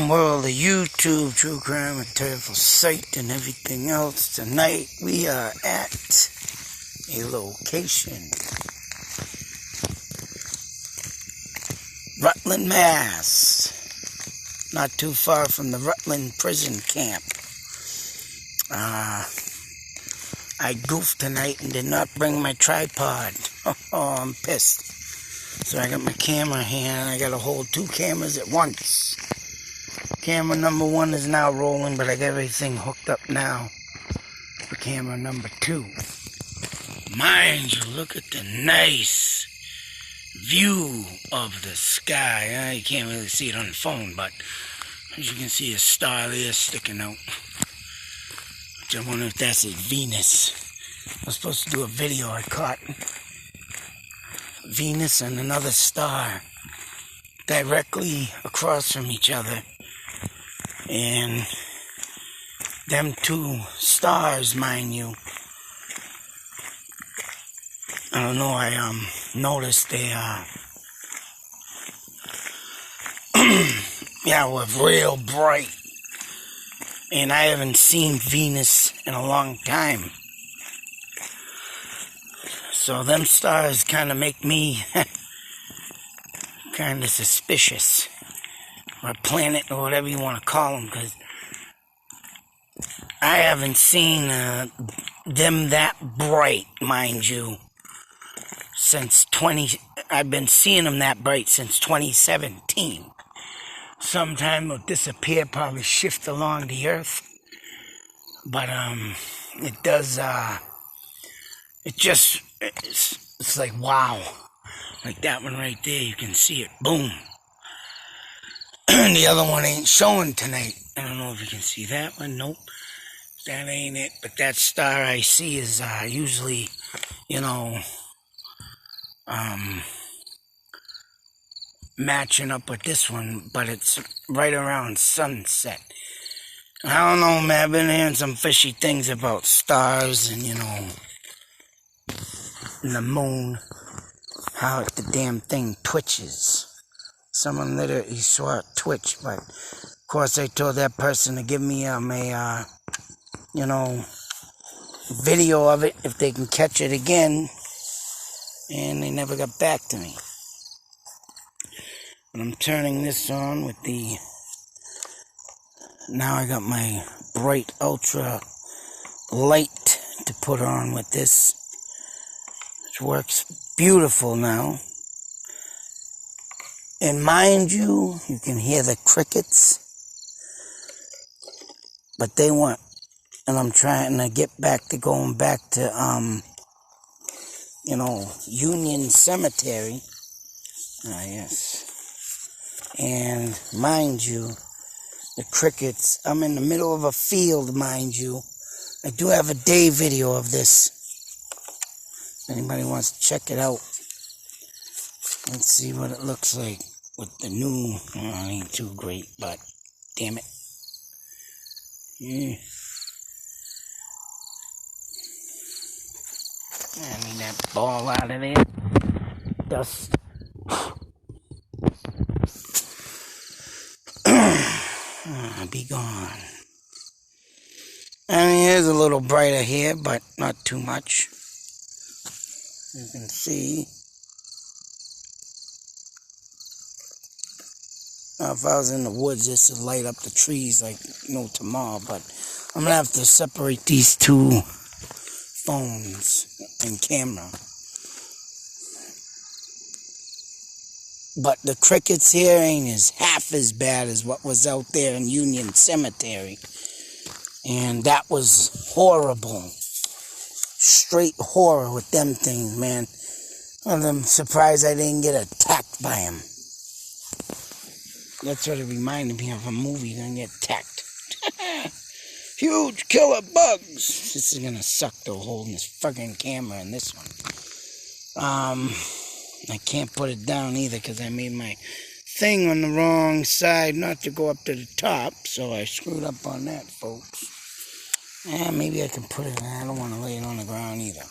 world of YouTube, true crime, a terrible sight, and everything else. Tonight we are at a location. Rutland, Mass. Not too far from the Rutland prison camp. I goofed tonight and did not bring my tripod. Oh, I'm pissed. So I got my camera here and I gotta hold two cameras at once. Camera number 1 is now rolling, but I got everything hooked up now for camera number 2. Mind you, look at the nice view of the sky. You can't really see it on the phone, but as you can see, a star there sticking out. I wonder if that's a Venus. I was supposed to do a video I caught. Venus and another star directly across from each other. And them two stars, mind you, I don't know, I noticed they were real bright. And I haven't seen Venus in a long time. So them stars kind of make me kind of suspicious. Or planet, or whatever you want to call them, because I haven't seen them that bright, mind you, since I've been seeing them that bright since 2017. Sometime it'll disappear, probably shift along the earth. But it does, it's like wow. Like that one right there, you can see it, boom. The other one ain't showing tonight. I don't know if you can see that one. Nope. That ain't it. But that star I see is usually, matching up with this one, but it's right around sunset. I don't know, man. I've been hearing some fishy things about stars and, and the moon, how the damn thing twitches. Someone literally saw it twitch, but of course I told that person to give me a video of it if they can catch it again, and they never got back to me. But I'm turning this on with now I got my bright ultra light to put on with this, which works beautiful now. And mind you, you can hear the crickets, but they weren't. And I'm trying to going back to, Union Cemetery. Ah, yes. And mind you, the crickets, I'm in the middle of a field, mind you. I do have a day video of this. If anybody wants to check it out. Let's see what it looks like with the new, it ain't too great, but damn it. I need that ball out of there. Dust. Be gone. I mean, it is a little brighter here, but not too much. You can see. If I was in the woods, this would light up the trees like no tomorrow, but I'm going to have to separate these two phones and camera. But the crickets here ain't half as bad as what was out there in Union Cemetery. And that was horrible. Straight horror with them things, man. I'm surprised I didn't get attacked by them. That's what it reminded me of, a movie gonna get attacked. Huge killer bugs. This is gonna suck though, holding this fucking camera in this one. I can't put it down either because I made my thing on the wrong side, not to go up to the top, so I screwed up on that, folks. Maybe I can put it, I don't want to lay it on the ground either.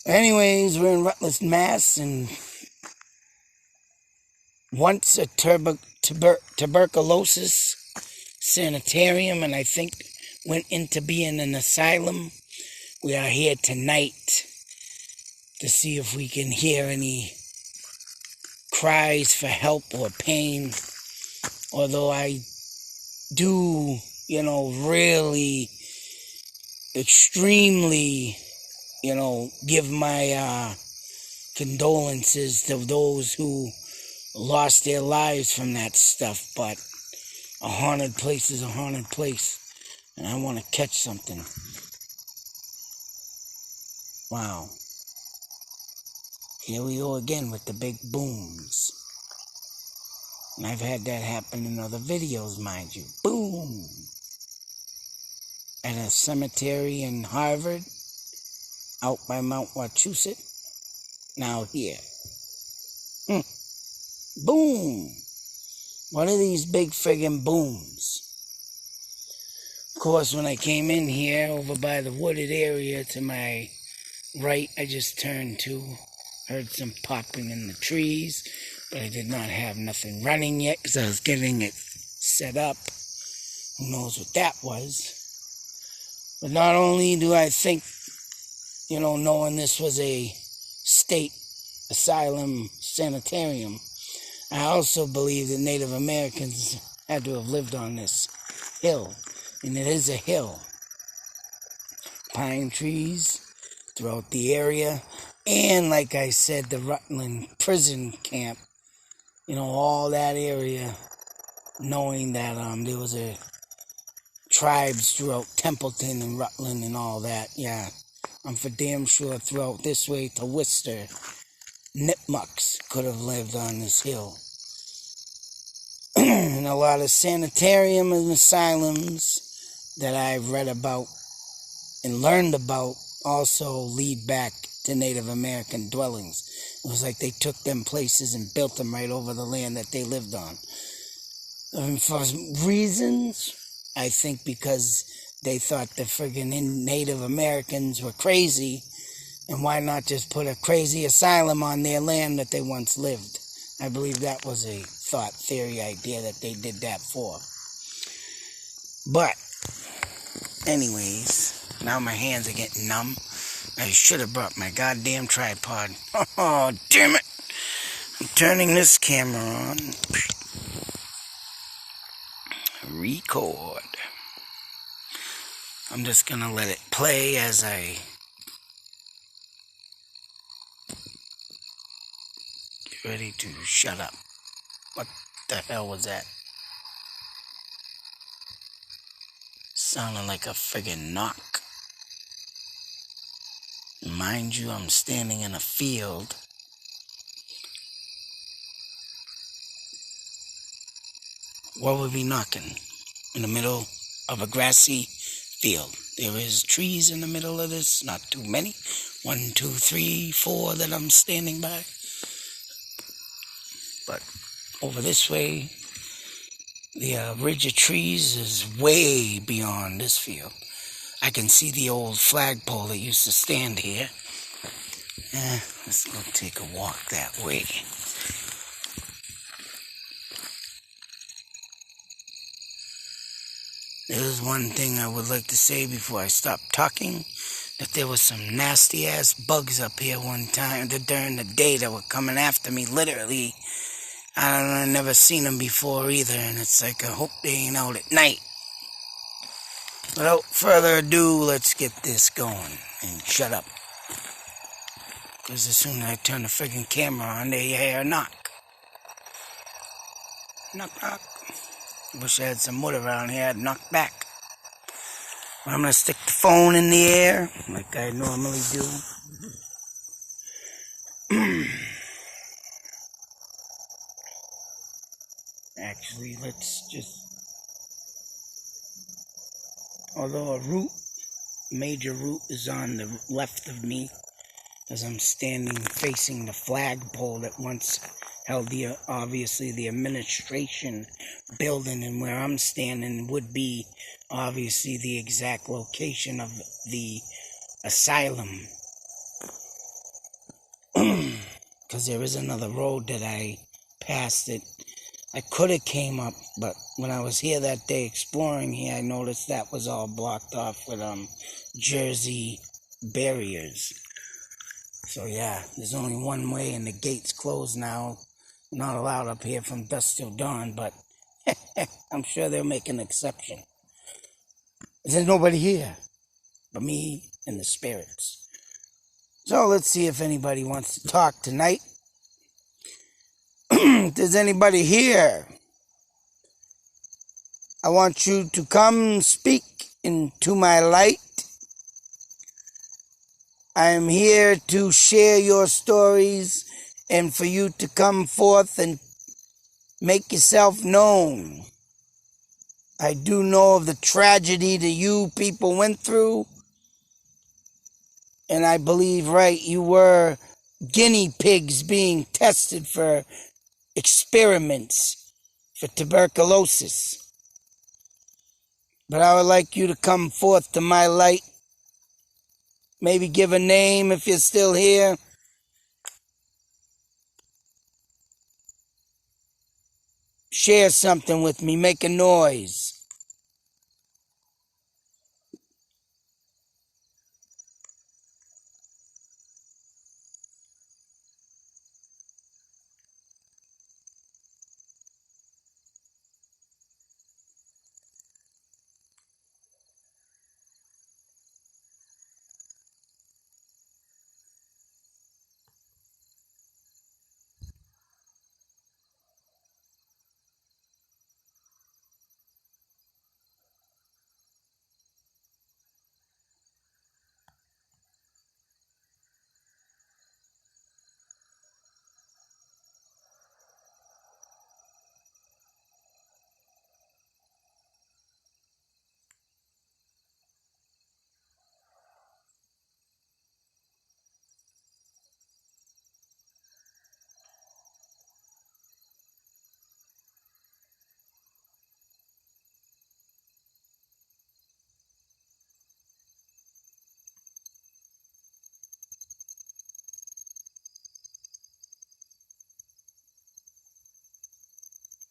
Anyways, we're in Rutland, Mass, and once a tuberculosis sanitarium, and I think went into being an asylum. We are here tonight to see if we can hear any cries for help or pain. Although I do, really extremely, give my condolences to those who lost their lives from that stuff. But a haunted place is a haunted place, and I want to catch something. Wow. Here we go again with the big booms. And I've had that happen in other videos, mind you. Boom! At a cemetery in Harvard, out by Mount Wachusett. Now here. Boom! What are these big friggin' booms? Of course, when I came in here, over by the wooded area to my right, I just turned to, heard some popping in the trees, but I did not have nothing running yet because I was getting it set up. Who knows what that was? But not only do I think, knowing this was a state asylum sanitarium, I also believe that Native Americans had to have lived on this hill. And it is a hill. Pine trees throughout the area. And like I said, the Rutland prison camp. All that area, knowing that there was a tribes throughout Templeton and Rutland and all that. Yeah, I'm for damn sure throughout this way to Worcester, Nipmucks could have lived on this hill. And a lot of sanitarium and asylums that I've read about and learned about also lead back to Native American dwellings. It was like they took them places and built them right over the land that they lived on. And for reasons, I think because they thought the friggin' Native Americans were crazy, and why not just put a crazy asylum on their land that they once lived? I believe that was a thought theory idea that they did that for. But, anyways, now my hands are getting numb. I should have brought my goddamn tripod. Oh, damn it. I'm turning this camera on. Record. I'm just gonna let it play as I get ready to shut up. What the hell was that? Sounded like a friggin' knock. Mind you, I'm standing in a field. What would be knocking? In the middle of a grassy field. There is trees in the middle of this, not too many. 1, 2, 3, 4 that I'm standing by. But over this way, the ridge of trees is way beyond this field. I can see the old flagpole that used to stand here. Let's go take a walk that way. There's one thing I would like to say before I stop talking. That there was some nasty ass bugs up here one time during the day that were coming after me, literally. I don't know, I've never seen them before either, and it's like I hope they ain't out at night. Without further ado, let's get this going and shut up. Because as soon as I turn the friggin' camera on, they hear a knock. Knock, knock. Wish I had some wood around here, I'd knock back. But I'm going to stick the phone in the air, like I normally do. Actually, let's just... Although a major root is on the left of me, as I'm standing facing the flagpole that once held obviously the administration building, and where I'm standing would be obviously the exact location of the asylum. Because there is another road that I passed it I could have came up, but when I was here that day exploring here, I noticed that was all blocked off with Jersey barriers. So yeah, there's only one way and the gate's closed now. Not allowed up here from dusk till dawn, but I'm sure they'll make an exception. There's nobody here but me and the spirits. So let's see if anybody wants to talk tonight. If there's anybody here, I want you to come speak into my light. I am here to share your stories and for you to come forth and make yourself known. I do know of the tragedy that you people went through, and I believe, right, you were guinea pigs being tested for experiments for tuberculosis. But I would like you to come forth to my light. Maybe give a name if you're still here. Share something with me. Make a noise.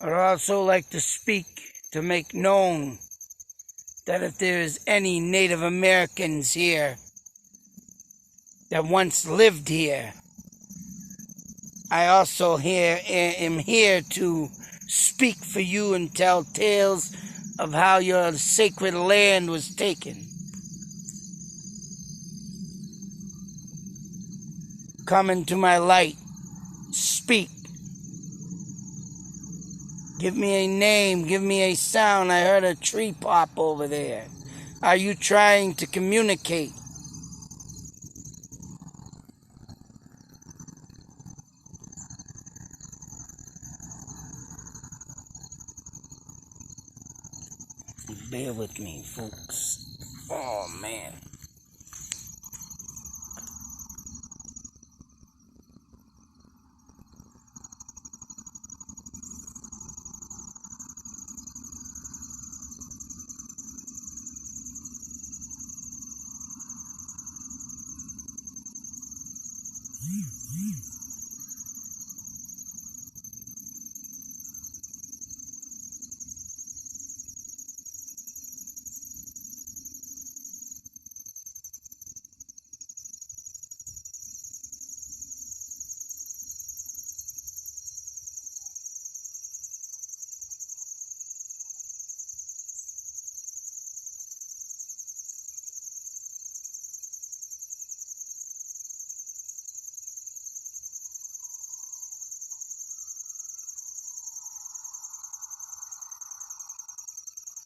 I'd also like to speak to make known that if there is any Native Americans here that once lived here, I also am here to speak for you and tell tales of how your sacred land was taken. Come into my light. Speak. Give me a name. Give me a sound. I heard a tree pop over there. Are you trying to communicate? Bear with me, folks. Oh, man.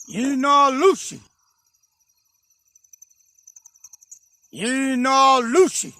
You know Lucy. You know Lucy.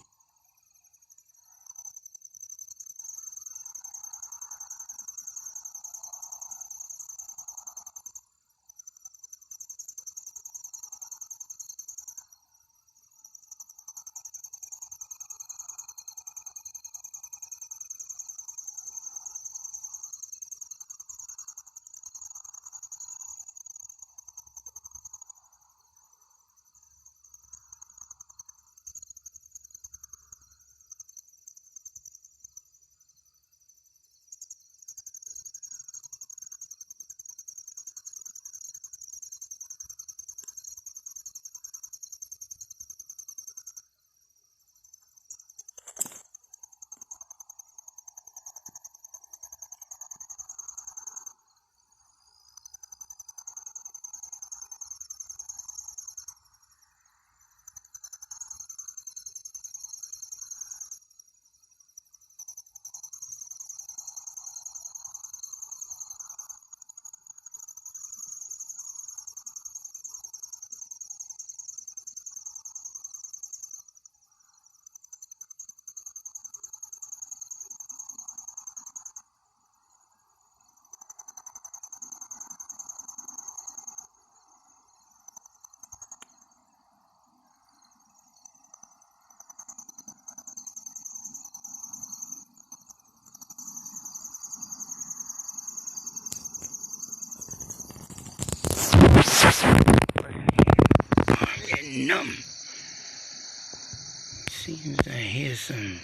Seems I hear some,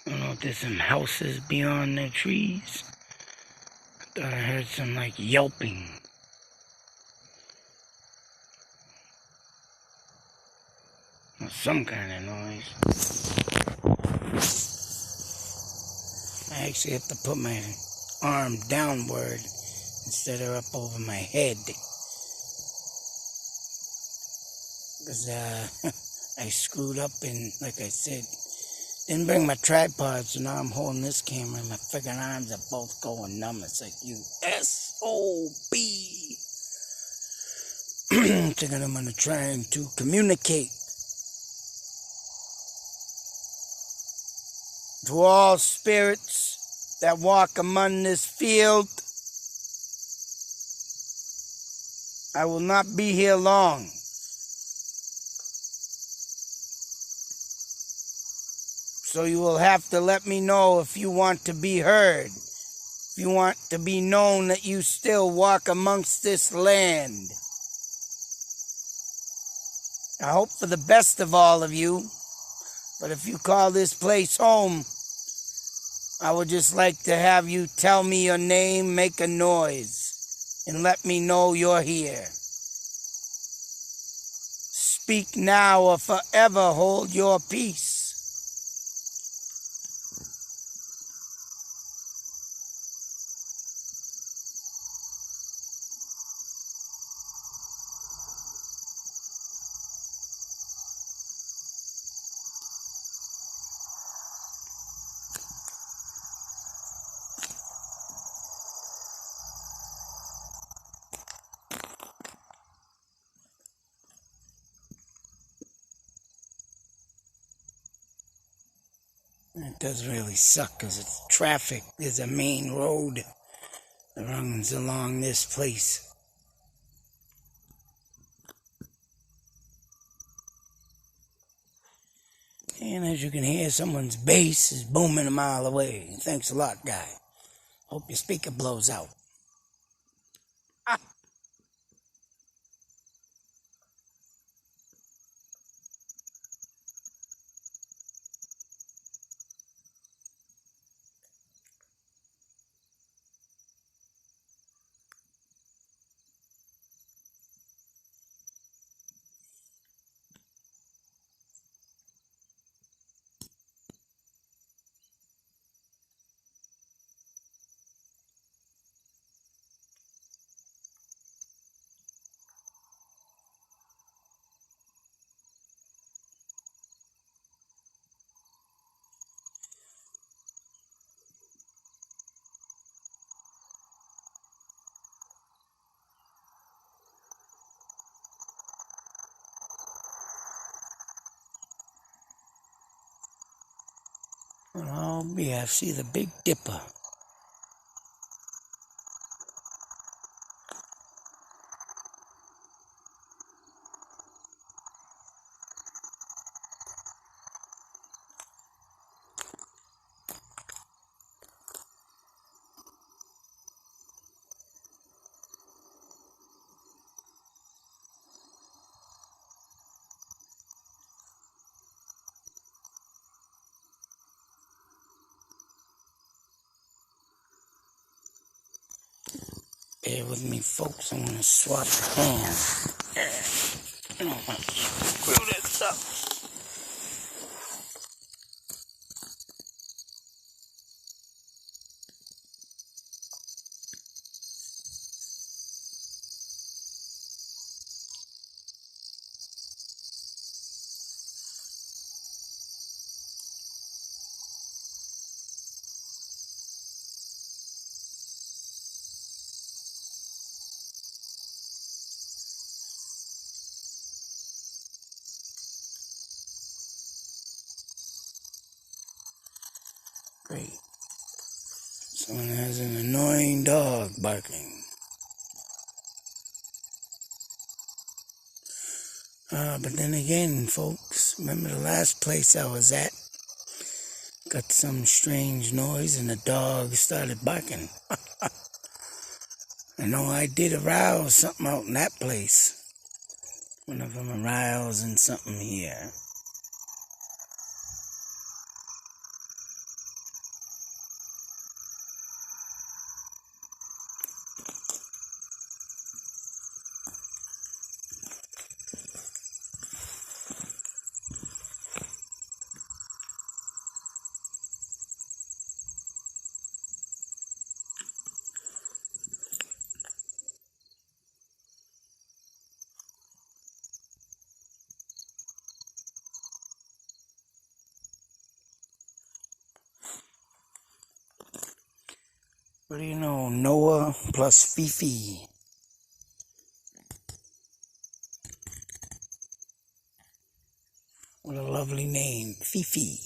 I don't know if there's some houses beyond the trees. I thought I heard some like yelping. Or some kind of noise. I actually have to put my arm downward instead of up over my head. Because I screwed up and, like I said, didn't bring my tripod, so now I'm holding this camera and my freaking arms are both going numb. It's like, you S-O-B. Thinking I'm going to try to communicate to all spirits that walk among this field. I will not be here long. So you will have to let me know if you want to be heard. If you want to be known that you still walk amongst this land. I hope for the best of all of you. But if you call this place home, I would just like to have you tell me your name, make a noise, and let me know you're here. Speak now or forever hold your peace. It does really suck because it's traffic. There's a main road that runs along this place. And as you can hear, someone's bass is booming a mile away. Thanks a lot, guy. Hope your speaker blows out. Oh, yeah, I see the Big Dipper. Bear with me, folks. I'm going to swap hands. I don't want to screw this up. Great. Someone has an annoying dog barking. But then again, folks, remember the last place I was at? Got some strange noise and the dog started barking. I know I did arouse something out in that place. One of them arousing something here. What do you know? Noah plus Fifi. What a lovely name, Fifi.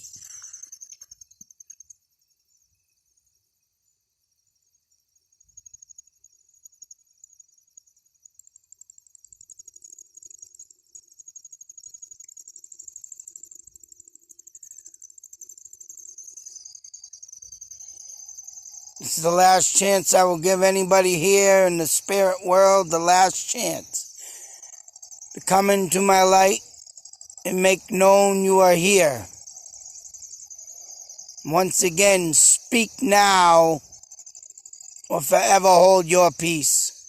This is the last chance I will give anybody here in the spirit world, the last chance to come into my light and make known you are here. Once again, speak now or forever hold your peace.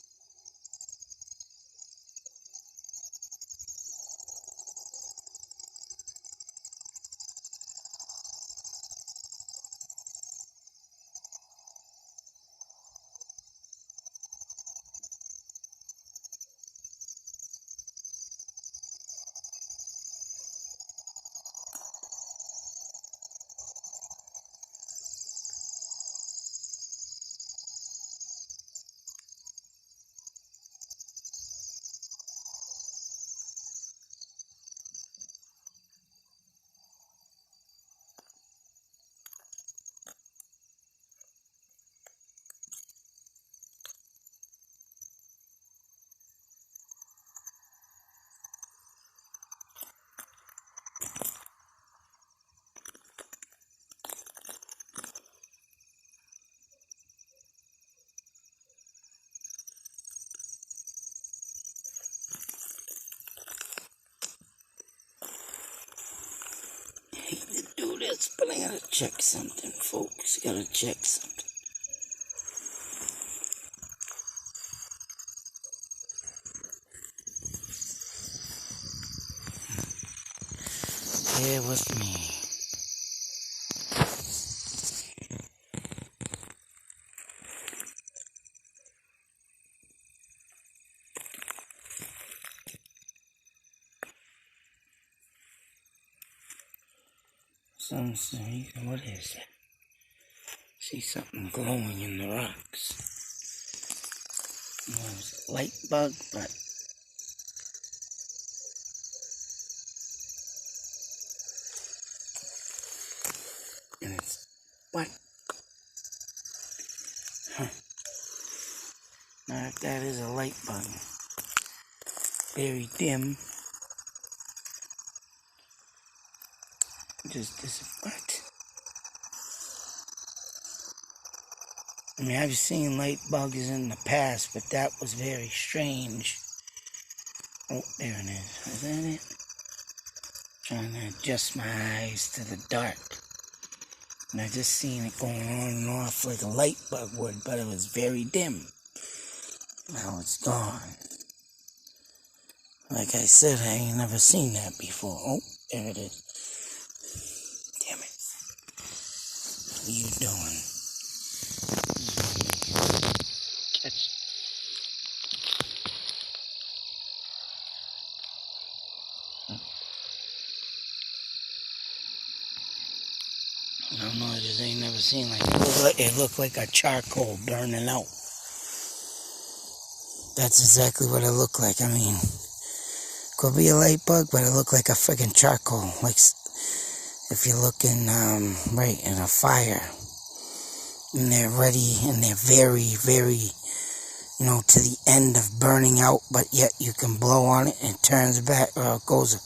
I hate to do this, but I gotta check something, folks. Gotta check something. Bear with me. What is that? See something glowing in the rocks. Well, it's a light bug, but and it's what? Huh. Now if that is a light bug, very dim. Just what? I mean, I've seen light bugs in the past, but that was very strange. Oh, there it is. Is that it? Trying to adjust my eyes to the dark. And I just seen it going on and off like a light bug would, but it was very dim. Now it's gone. Like I said, I ain't never seen that before. Oh, there it is. Damn it. What are you doing? Catch. I don't know, I just ain't never seen like it looked like a charcoal burning out. That's exactly what it looked like. I mean, could be a light bug, but it looked like a friggin' charcoal. Like if you're looking right in a fire, and they're ready, and they're very, very, to the end of burning out, but yet you can blow on it and it turns back, or it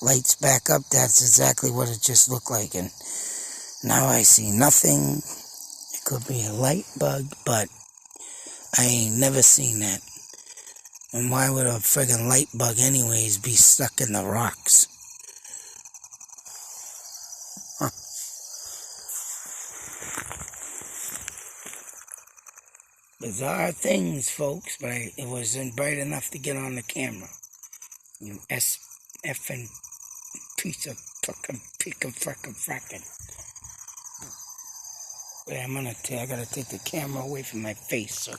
lights back up. That's exactly what it just looked like. And now I see nothing. It could be a light bug, but I ain't never seen that. And why would a friggin' light bug anyways be stuck in the rocks? Huh. Bizarre things, folks, but it wasn't bright enough to get on the camera. You effing piece of frickin'. But I gotta take the camera away from my face, so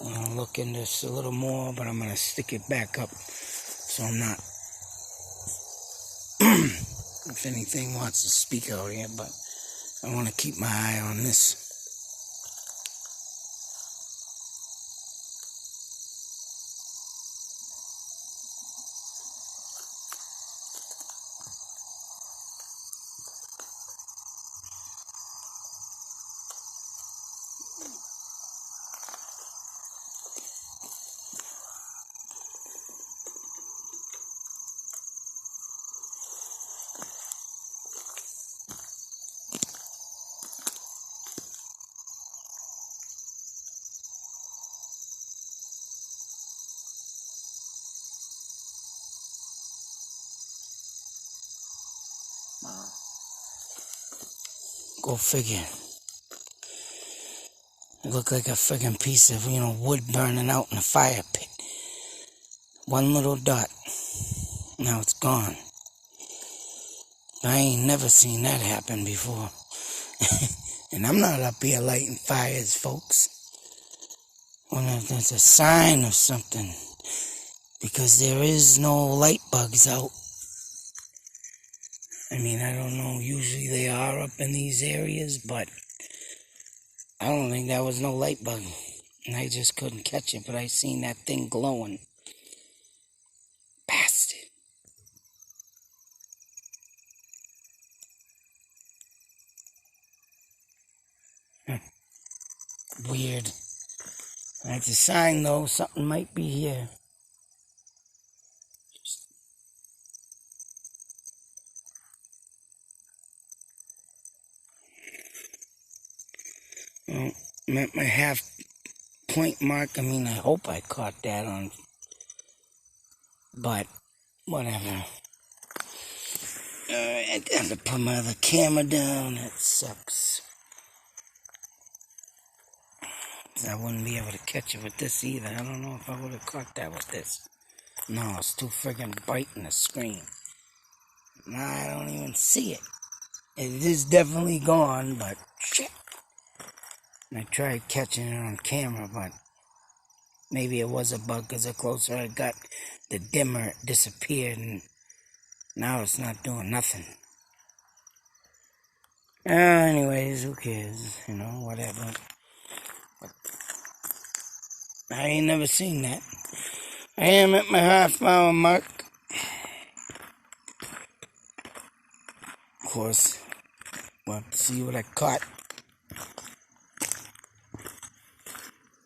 I'm gonna look in this a little more, but I'm gonna stick it back up so I'm not, if anything wants to speak out here, but I wanna keep my eye on this. Go figure. It looked like a friggin' piece of, wood burning out in a fire pit. One little dot. Now it's gone. I ain't never seen that happen before. And I'm not up here lighting fires, folks. Well, there's a sign of something. Because there is no light bugs out. I mean, I don't know, usually they are up in these areas, but I don't think that was no light bug. And I just couldn't catch it, but I seen that thing glowing. Bastard. Weird. That's a sign, though, something might be here. Well, I'm at my half point mark. I mean, I hope I caught that on. But, whatever. I have to put my other camera down. That sucks. I wouldn't be able to catch it with this either. I don't know if I would have caught that with this. No, it's too friggin' bright in the screen. Nah, I don't even see it. It is definitely gone, but shit. And I tried catching it on camera, but maybe it was a bug because the closer I got, the dimmer it disappeared, and now it's not doing nothing. Anyways, who cares? Whatever. But I ain't never seen that. I am at my half-hour mark. Of course, we'll have to see what I caught.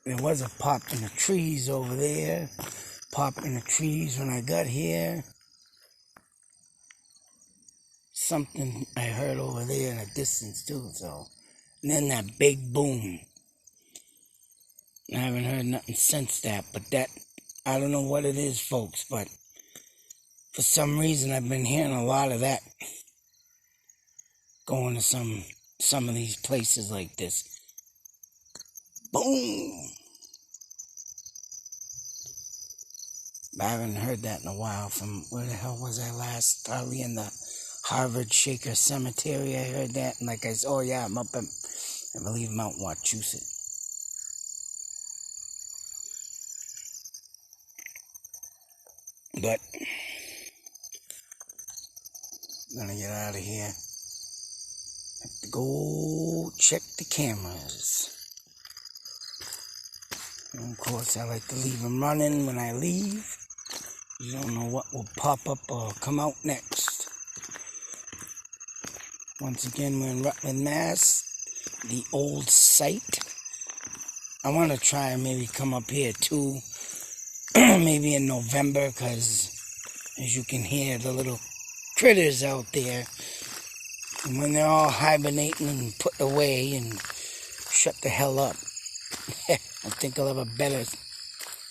There was a pop in the trees over there. Pop in the trees when I got here. Something I heard over there in the distance too, so. And then that big boom. I haven't heard nothing since that, but I don't know what it is, folks, but for some reason I've been hearing a lot of that. Going to some of these places like this. Boom! I haven't heard that in a while. From where the hell was I last? Probably in the Harvard Shaker Cemetery. I heard that, and like I said, oh yeah, I'm up in, I believe, Mount Wachusett. But I'm gonna get out of here. Have to go check the cameras. And of course, I like to leave them running when I leave. You don't know what will pop up or come out next. Once again, we're in Rutland, Mass. The old site. I want to try and maybe come up here too. Maybe in November, because as you can hear, the little critters out there. And when they're all hibernating and put away and shut the hell up. I think I'll have a better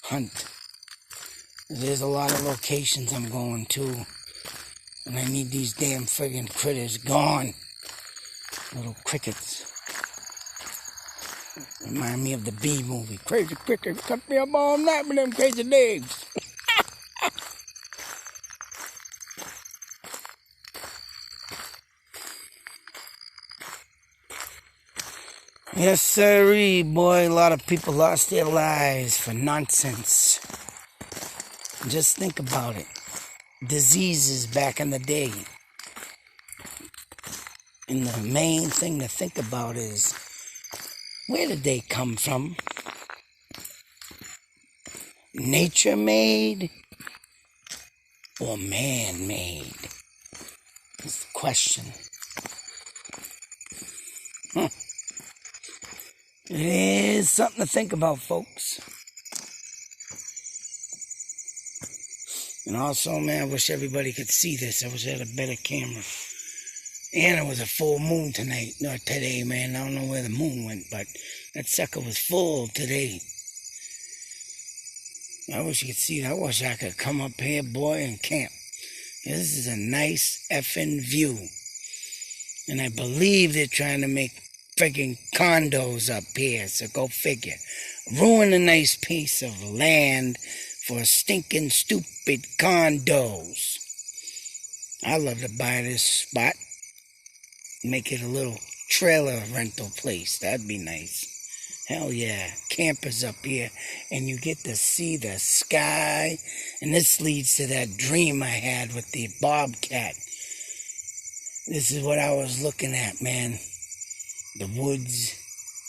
hunt. There's a lot of locations I'm going to, and I need these damn friggin' critters gone. Little crickets. Remind me of the Bee movie. Crazy crickets cut me up all night with them crazy legs. Yes, sirree, boy. A lot of people lost their lives for nonsense. Just think about it. Diseases back in the day. And the main thing to think about is, where did they come from? Nature-made or man-made? That's the question. It is something to think about, folks. And also, man, I wish everybody could see this. I wish I had a better camera. And it was a full moon tonight. Not today, man. I don't know where the moon went, but that sucker was full today. I wish you could see it. I wish I could come up here, boy, and camp. This is a nice effing view. And I believe they're trying to make friggin' condos up here, so go figure. Ruin a nice piece of land for stinking stupid condos. I'd love to buy this spot. Make it a little trailer rental place. That'd be nice. Hell yeah. Campers up here, and you get to see the sky. And this leads to that dream I had with the bobcat. This is what I was looking at, man. The woods,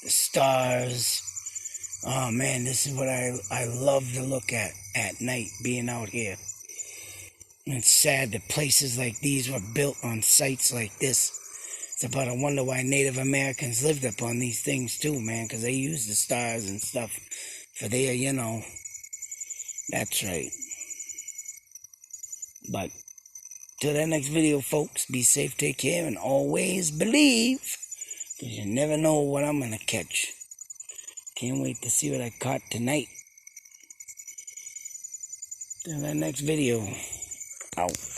the stars. Oh man, this is what I love to look at night, being out here. And it's sad that places like these were built on sites like this. It's about a wonder why Native Americans lived up on these things too, man, because they used the stars and stuff for their, you know. That's right. But till that next video, folks, be safe, take care, and always believe. Because you never know what I'm going to catch. Can't wait to see what I caught tonight. Till that next video. Out.